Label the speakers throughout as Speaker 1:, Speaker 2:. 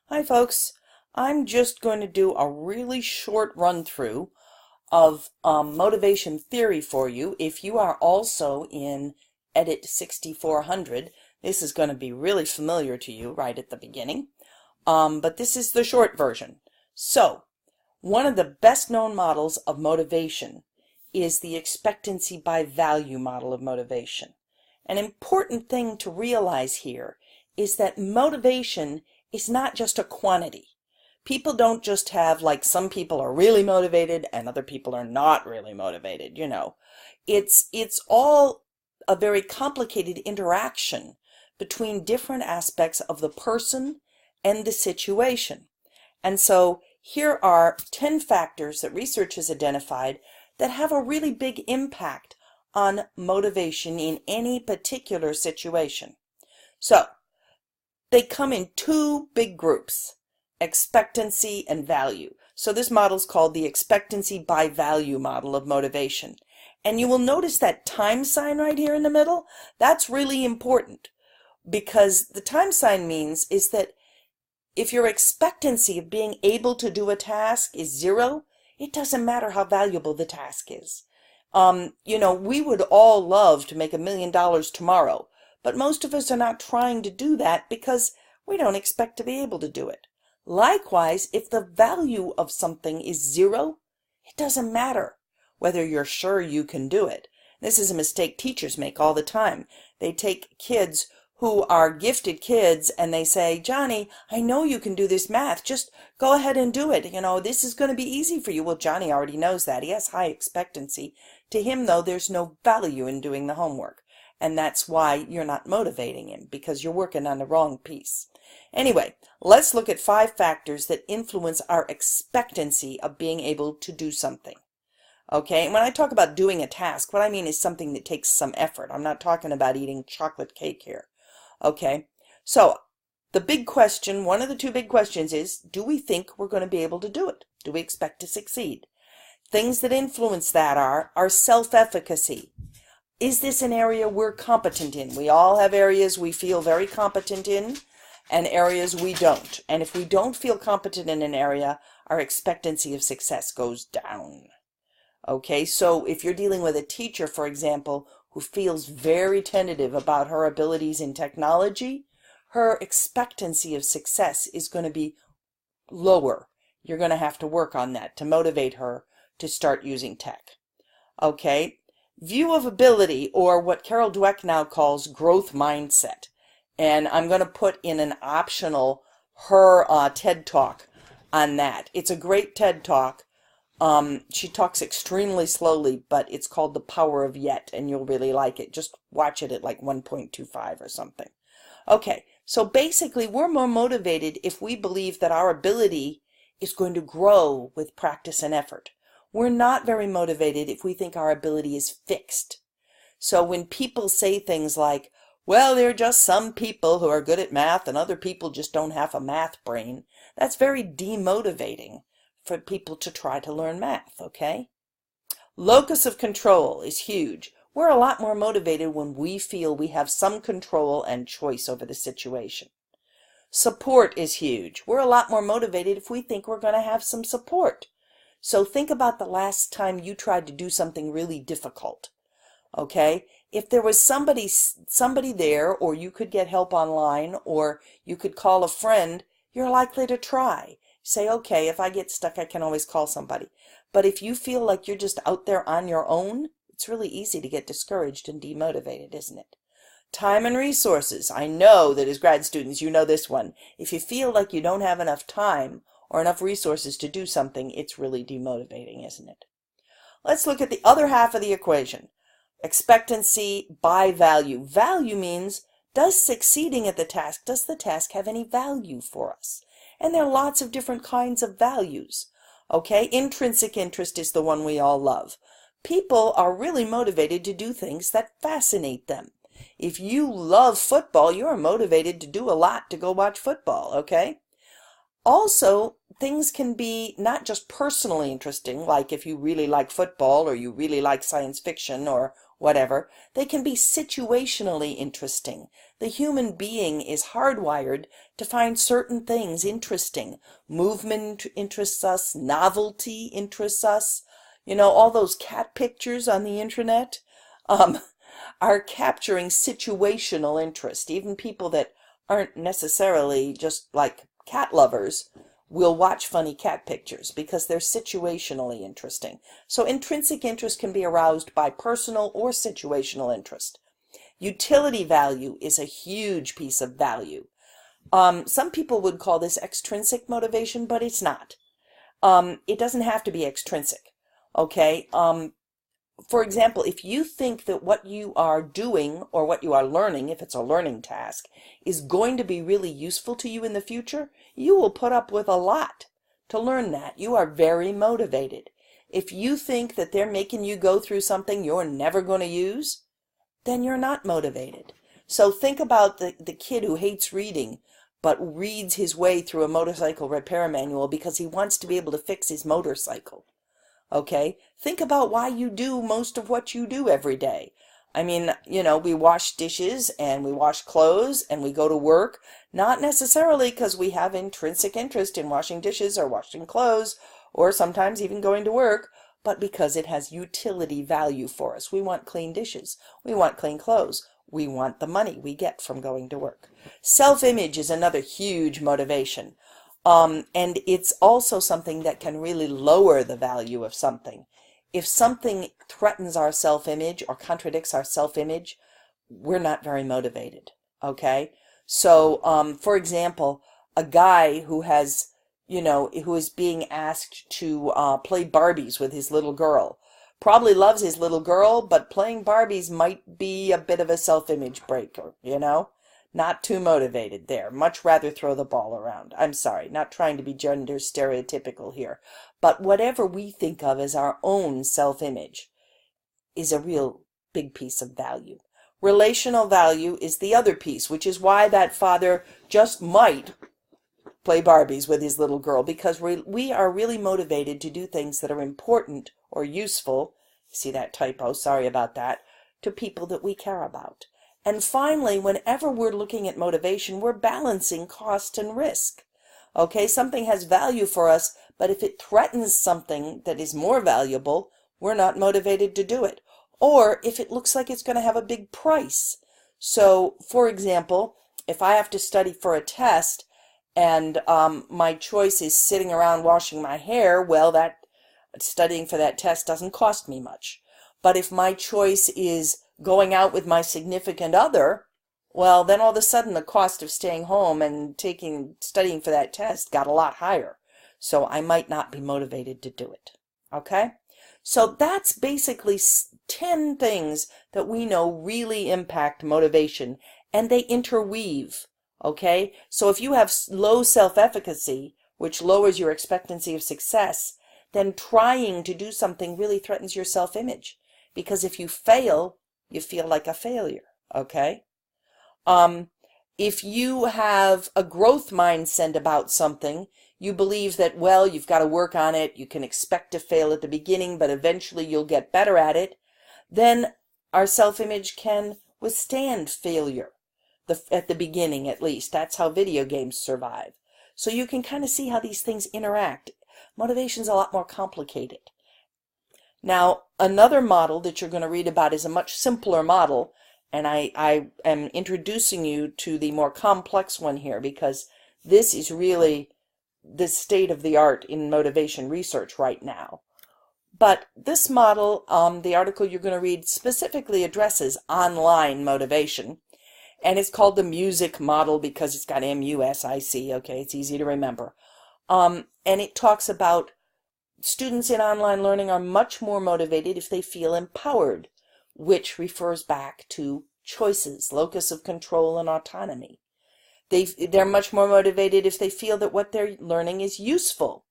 Speaker 1: Hi folks, I'm just going to do a really short run through of motivation theory for you. If you are also in Edit 6400, this is going to be really familiar to you right at the beginning, but this is the short version. So, one of the best known models of motivation is the expectancy by value model of motivation. An important thing to realize here is that motivation is not just a quantity. People don't just have, like, some people are really motivated and other people are not really motivated, you know. It's all a very complicated interaction between different aspects of the person and the situation. And so here are 10 factors that research has identified that have a really big impact on motivation in any particular situation. So, they come in two big groups, expectancy and value. So this model is called the expectancy by value model of motivation. And you will notice that time sign right here in the middle. That's really important because the time sign means is that if your expectancy of being able to do a task is 0, it doesn't matter how valuable the task is. You know, we would all love to make $1 million tomorrow, but most of us are not trying to do that because we don't expect to be able to do it. Likewise, if the value of something is 0, it doesn't matter whether you're sure you can do it. This is a mistake teachers make all the time. They take kids who are gifted kids and they say, Johnny, I know you can do this math. Just go ahead and do it. You know, this is going to be easy for you. Well, Johnny already knows that. He has high expectancy. To him, though, there's no value in doing the homework. And that's why you're not motivating him, because you're working on the wrong piece. Anyway, let's look at 5 factors that influence our expectancy of being able to do something. Okay, and when I talk about doing a task, what I mean is something that takes some effort. I'm not talking about eating chocolate cake here. Okay, so the big question, one of the 2 big questions is, do we think we're going to be able to do it? Do we expect to succeed? Things that influence that are our self-efficacy. Is this an area we're competent in? We all have areas we feel very competent in and areas we don't. And if we don't feel competent in an area, our expectancy of success goes down. Okay, so if you're dealing with a teacher, for example, who feels very tentative about her abilities in technology, her expectancy of success is going to be lower. You're going to have to work on that to motivate her to start using tech. Okay, view of ability, or what Carol Dweck now calls growth mindset. And I'm going to put in an optional her TED Talk on that. It's a great TED Talk. She talks extremely slowly, but it's called The Power of Yet, and you'll really like it. Just watch it at like 1.25 or something. Okay, so basically we're more motivated if we believe that our ability is going to grow with practice and effort. We're not very motivated if we think our ability is fixed. So when people say things like, well, there are just some people who are good at math and other people just don't have a math brain, that's very demotivating for people to try to learn math, okay? Locus of control is huge. We're a lot more motivated when we feel we have some control and choice over the situation. Support is huge. We're a lot more motivated if we think we're going to have some support. So think about the last time you tried to do something really difficult, okay? If there was somebody there, or you could get help online, or you could call a friend, you're likely to try. Say, okay, if I get stuck, I can always call somebody. But if you feel like you're just out there on your own, it's really easy to get discouraged and demotivated, isn't it? Time and resources. I know that as grad students, you know this one. If you feel like you don't have enough time or enough resources to do something, it's really demotivating, isn't it? Let's look at the other half of the equation. Expectancy by value. Value means, does succeeding at the task, does the task have any value for us? And there are lots of different kinds of values. Okay, intrinsic interest is the one we all love. People are really motivated to do things that fascinate them. If you love football, you're motivated to do a lot to go watch football, okay? Also, things can be not just personally interesting, like if you really like football or you really like science fiction or whatever. They can be situationally interesting. The human being is hardwired to find certain things interesting. Movement interests us, novelty interests us. You know, all those cat pictures on the internet um, are capturing situational interest. Even people that aren't necessarily just like cat lovers will watch funny cat pictures because they're situationally interesting. So intrinsic interest can be aroused by personal or situational interest. Utility value is a huge piece of value. Some people would call this extrinsic motivation, but it's not. It doesn't have to be extrinsic. Okay? For example, if you think that what you are doing or what you are learning, if it's a learning task, is going to be really useful to you in the future, you will put up with a lot to learn that. You are very motivated. If you think that they're making you go through something you're never going to use, then you're not motivated. So think about the kid who hates reading but reads his way through a motorcycle repair manual because he wants to be able to fix his motorcycle. Okay? Think about why you do most of what you do every day. I mean, you know, we wash dishes and we wash clothes and we go to work, not necessarily because we have intrinsic interest in washing dishes or washing clothes or sometimes even going to work, but because it has utility value for us. We want clean dishes. We want clean clothes. We want the money we get from going to work. Self-image is another huge motivation. And it's also something that can really lower the value of something. If something threatens our self-image or contradicts our self-image, we're not very motivated. Okay? So, for example, a guy who has, you know, who is being asked to play Barbies with his little girl, probably loves his little girl, but playing Barbies might be a bit of a self-image breaker, you know? Not too motivated there. Much rather throw the ball around. I'm sorry, not trying to be gender stereotypical here. But whatever we think of as our own self-image is a real big piece of value. Relational value is the other piece, which is why that father just might play Barbies with his little girl, because we are really motivated to do things that are important or useful, see that typo, sorry about that, to people that we care about. And finally, whenever we're looking at motivation, we're balancing cost and risk. Okay, something has value for us, but if it threatens something that is more valuable, we're not motivated to do it. Or if it looks like it's going to have a big price. So, for example, if I have to study for a test and my choice is sitting around washing my hair, well, that studying for that test doesn't cost me much. But if my choice is going out with my significant other, well, then all of a sudden the cost of staying home and studying for that test got a lot higher. So I might not be motivated to do it. Okay? So that's basically 10 things that we know really impact motivation, and they interweave. Okay? So if you have low self-efficacy, which lowers your expectancy of success, then trying to do something really threatens your self-image. Because if you fail, you feel like a failure, okay? If you have a growth mindset about something, you believe that, well, you've got to work on it, you can expect to fail at the beginning, but eventually you'll get better at it, then our self-image can withstand failure, at the beginning at least. That's how video games survive. So you can kind of see how these things interact. Motivation's a lot more complicated. Now, another model that you're going to read about is a much simpler model, and I am introducing you to the more complex one here because this is really the state of the art in motivation research right now. But this model, the article you're going to read specifically addresses online motivation, and it's called the MUSIC model because it's got M-U-S-I-C, okay, it's easy to remember. And it talks about students in online learning are much more motivated if they feel empowered, which refers back to choices, locus of control, and autonomy. They're much more motivated if they feel that what they're learning is useful,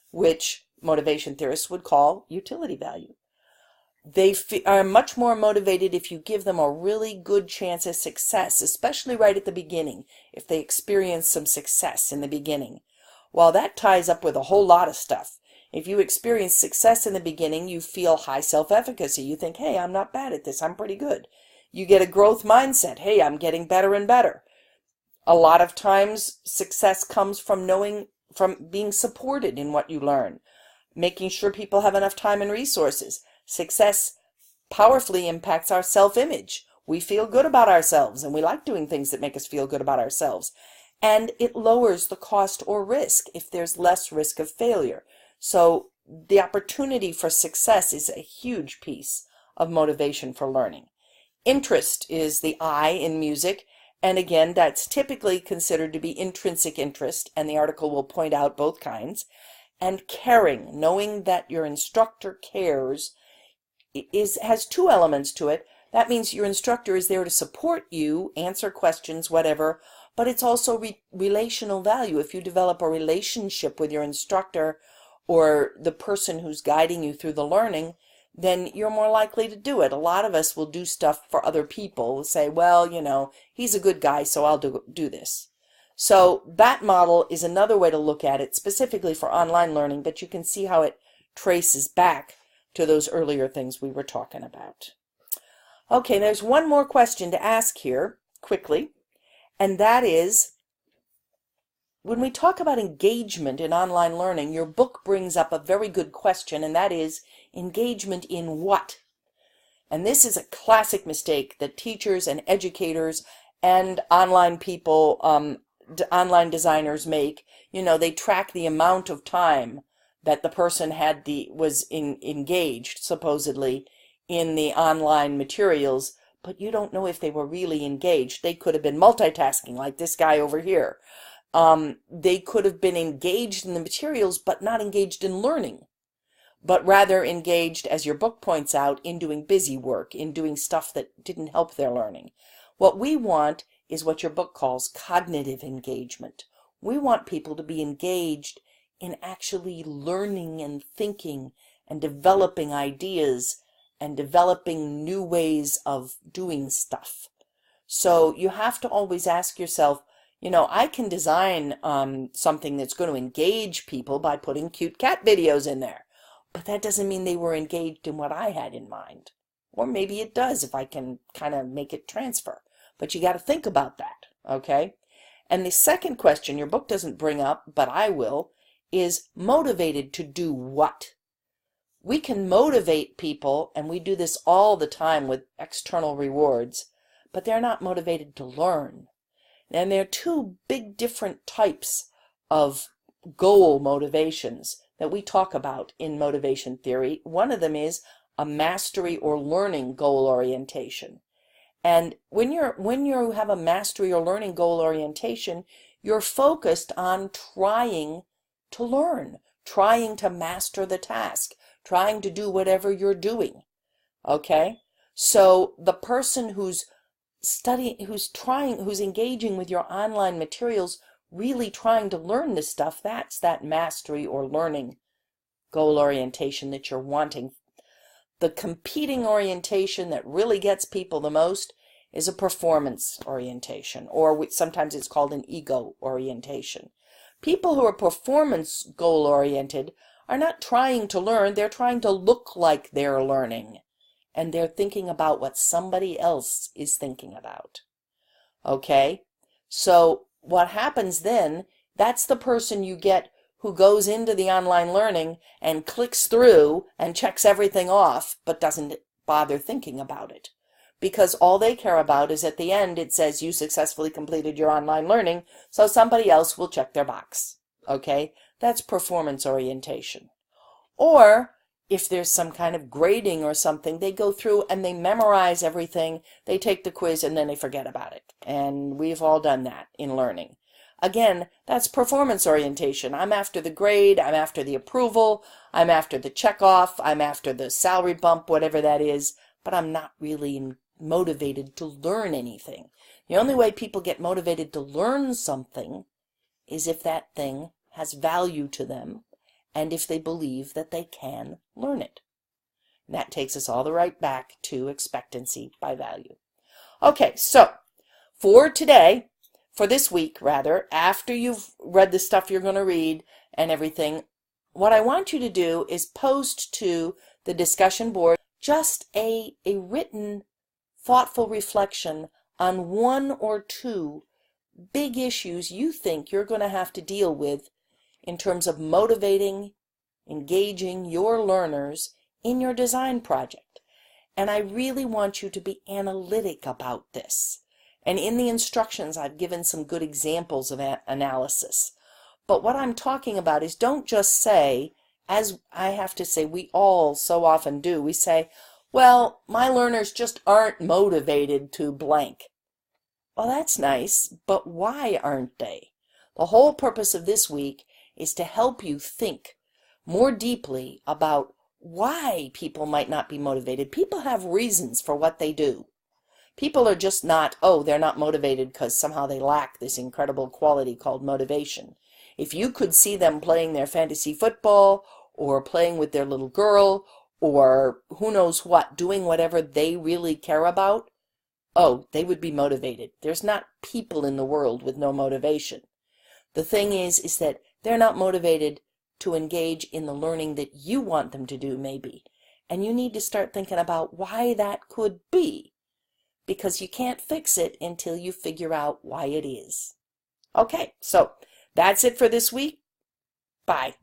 Speaker 1: which motivation theorists would call utility value. They are much more motivated if you give them a really good chance of success, especially right at the beginning, if they experience some success in the beginning. Well, that ties up with a whole lot of stuff. If you experience success in the beginning, you feel high self-efficacy. You think, hey, I'm not bad at this. I'm pretty good. You get a growth mindset. Hey, I'm getting better and better. A lot of times success comes from from being supported in what you learn, making sure people have enough time and resources. Success powerfully impacts our self-image. We feel good about ourselves, and we like doing things that make us feel good about ourselves. And it lowers the cost or risk if there's less risk of failure. So the opportunity for success is a huge piece of motivation for learning. Interest is the I in music, and again, that's typically considered to be intrinsic interest, and the article will point out both kinds. And caring, knowing that your instructor cares, has two elements to it. That means your instructor is there to support you, answer questions, whatever, but it's also relational value. If you develop a relationship with your instructor or the person who's guiding you through the learning, then you're more likely to do it. A lot of us will do stuff for other people. We'll say, well, you know, he's a good guy, so I'll do this. So that model is another way to look at it, specifically for online learning, but you can see how it traces back to those earlier things we were talking about. Okay, there's one more question to ask here, quickly, and that is, when we talk about engagement in online learning, your book brings up a very good question, and that is, engagement in what? And this is a classic mistake that teachers and educators and online people, online designers make. You know, they track the amount of time that the person was engaged, supposedly, in the online materials, but you don't know if they were really engaged. They could have been multitasking, like this guy over here. They could have been engaged in the materials, but not engaged in learning, but rather engaged, as your book points out, in doing busy work, in doing stuff that didn't help their learning. What we want is what your book calls cognitive engagement. We want people to be engaged in actually learning and thinking and developing ideas and developing new ways of doing stuff. So you have to always ask yourself, you know, I can design something that's going to engage people by putting cute cat videos in there, but that doesn't mean they were engaged in what I had in mind. Or maybe it does if I can kind of make it transfer. But you got to think about that, okay? And the second question your book doesn't bring up, but I will, is motivated to do what? We can motivate people, and we do this all the time with external rewards, but they're not motivated to learn. And there are two big different types of goal motivations that we talk about in motivation theory. One of them is a mastery or learning goal orientation. And when you have a mastery or learning goal orientation, you're focused on trying to learn, trying to master the task, trying to do whatever you're doing. Okay? So the person who's engaging with your online materials, really trying to learn this stuff, that's that mastery or learning goal orientation that you're wanting. The competing orientation that really gets people the most is a performance orientation, or sometimes it's called an ego orientation. People who are performance goal oriented are not trying to learn, they're trying to look like they're learning. And they're thinking about what somebody else is thinking about. Okay? So what happens then, that's the person you get who goes into the online learning and clicks through and checks everything off, but doesn't bother thinking about it. Because all they care about is at the end it says you successfully completed your online learning, so somebody else will check their box. Okay? That's performance orientation. Or if there's some kind of grading or something, they go through and they memorize everything, they take the quiz, and then they forget about it. And we've all done that in learning. Again, that's performance orientation. I'm after the grade, I'm after the approval, I'm after the checkoff, I'm after the salary bump, whatever that is, but I'm not really motivated to learn anything. The only way people get motivated to learn something is if that thing has value to them, and if they believe that they can learn it. And that takes us all the right back to expectancy by value. Okay, so for today, for this week rather, after you've read the stuff you're going to read and everything, what I want you to do is post to the discussion board just a written, thoughtful reflection on one or two big issues you think you're going to have to deal with in terms of motivating, engaging your learners in your design project. And I really want you to be analytic about this. And in the instructions, I've given some good examples of analysis. But what I'm talking about is, don't just say, as I have to say we all so often do, we say, well, my learners just aren't motivated to blank. Well, that's nice, but why aren't they? The whole purpose of this week is to help you think more deeply about why people might not be motivated. People have reasons for what they do. People are just not, oh, they're not motivated because somehow they lack this incredible quality called motivation. If you could see them playing their fantasy football or playing with their little girl or who knows what, doing whatever they really care about, oh, they would be motivated. There's not people in the world with no motivation. The thing is that they're not motivated to engage in the learning that you want them to do, maybe. And you need to start thinking about why that could be, because you can't fix it until you figure out why it is. Okay, so that's it for this week. Bye.